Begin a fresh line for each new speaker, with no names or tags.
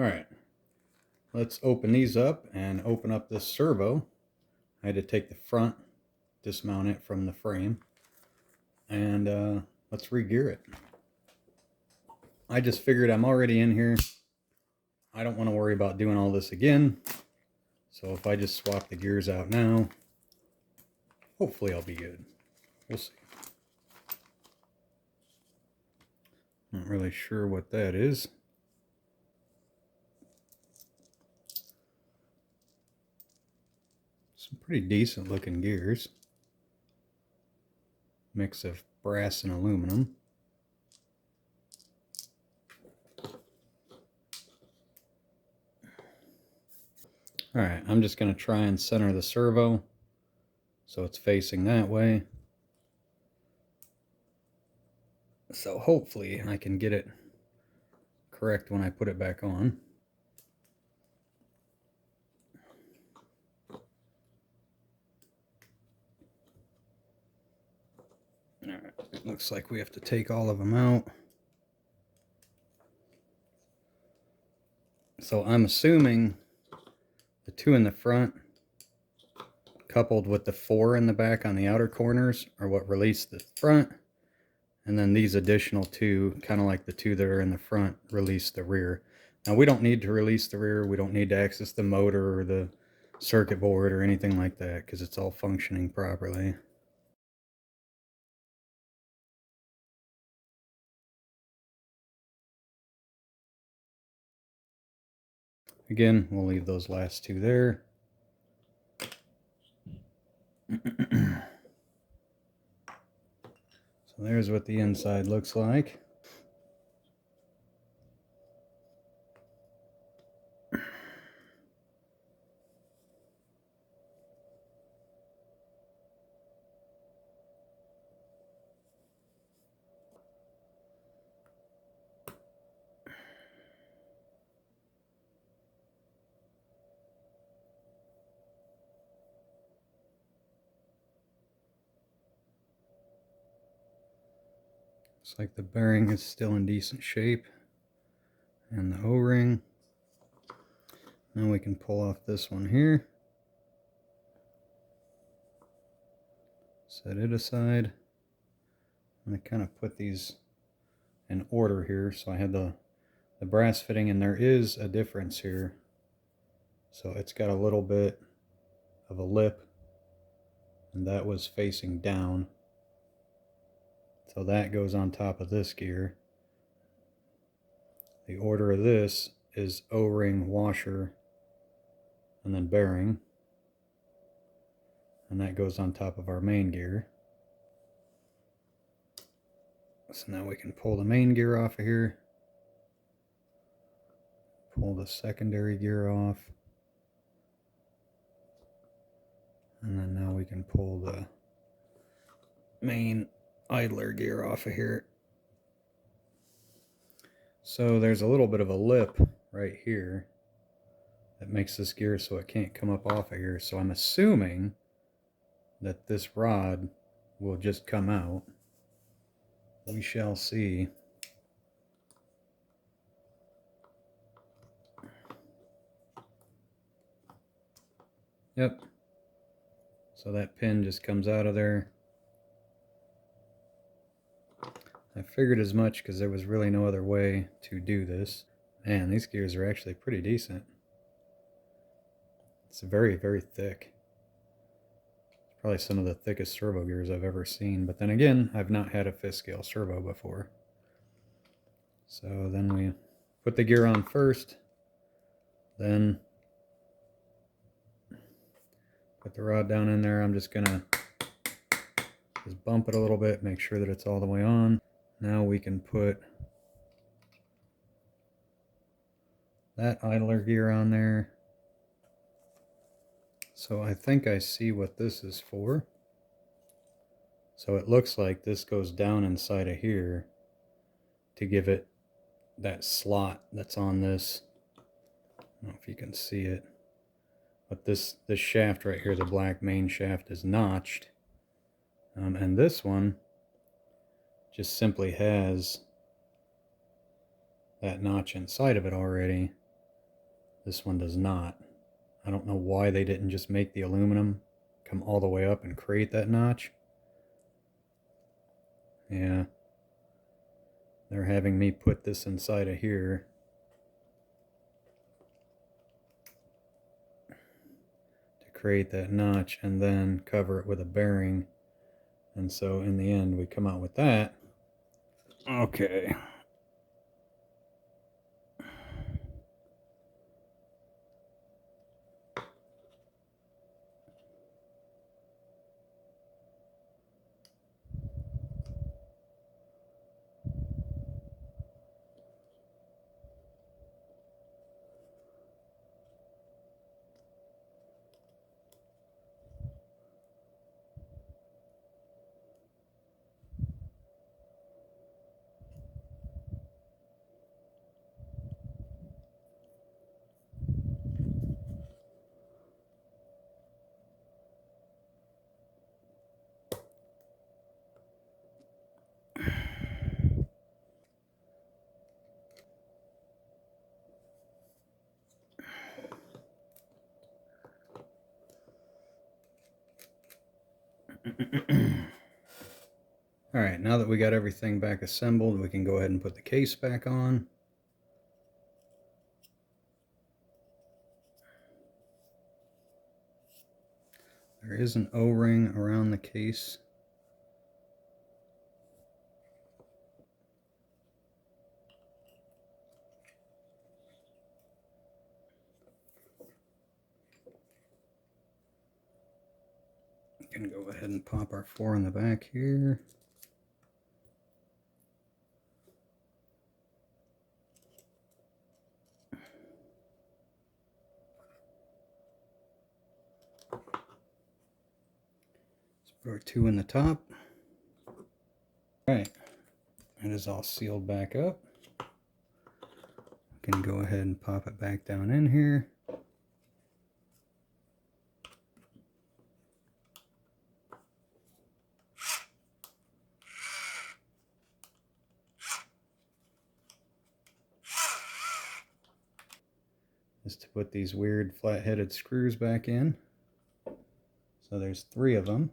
Alright, let's open these up and open up this servo. I had to take the front, dismount it from the frame, and let's re-gear it. I just figured I'm already in here. I don't want to worry about doing all this again. So if I just swap the gears out now, hopefully I'll be good. We'll see. Not really sure what that is. Some pretty decent looking gears. Mix of brass and aluminum. Alright, I'm just going to try and center the servo so it's facing that way. So hopefully I can get it correct when I put it back on. Alright, it looks like we have to take all of them out. So I'm assuming the two in the front coupled with the four in the back on the outer corners are what release the front. And then these additional two, kind of like the two that are in the front, release the rear. Now we don't need to release the rear. We don't need to access the motor or the circuit board or anything like that because it's all functioning properly. Again, we'll leave those last two there. So there's what the inside looks like. Looks like the bearing is still in decent shape. And the O-ring. Now we can pull off this one here. Set it aside. I'm going to kind of put these in order here. So I had the brass fitting, and there is a difference here. So it's got a little bit of a lip, and that was facing down. So that goes on top of this gear. The order of this is O-ring, washer, and then bearing. And that goes on top of our main gear. So now we can pull the main gear off of here. Pull the secondary gear off. And then now we can pull the main idler gear off of here. So there's a little bit of a lip right here that makes this gear so it can't come up off of here. So I'm assuming that this rod will just come out. We shall see. Yep. So that pin just comes out of there. I figured as much because there was really no other way to do this. Man, these gears are actually pretty decent. It's very, very thick. It's probably some of the thickest servo gears I've ever seen. But then again, I've not had a fifth scale servo before. So then we put the gear on first. Then put the rod down in there. I'm just going to just bump it a little bit, make sure that it's all the way on. Now we can put that idler gear on there. So I think I see what this is for. So it looks like this goes down inside of here to give it that slot that's on this. I don't know if you can see it. But this shaft right here, the black main shaft, is notched. And this one just simply has that notch inside of it already. This one does not. I don't know why they didn't just make the aluminum come all the way up and create that notch. Yeah. They're having me put this inside of here to create that notch and then cover it with a bearing. And so in the end we come out with that. Okay. Alright, now that we got everything back assembled, we can go ahead and put the case back on. There is an O-ring around the case. We can go ahead and pop our 4 in the back here. Put our 2 in the top. Alright, it is all sealed back up. We can go ahead and pop it back down in here. Just to put these weird flat-headed screws back in. So there's 3 of them.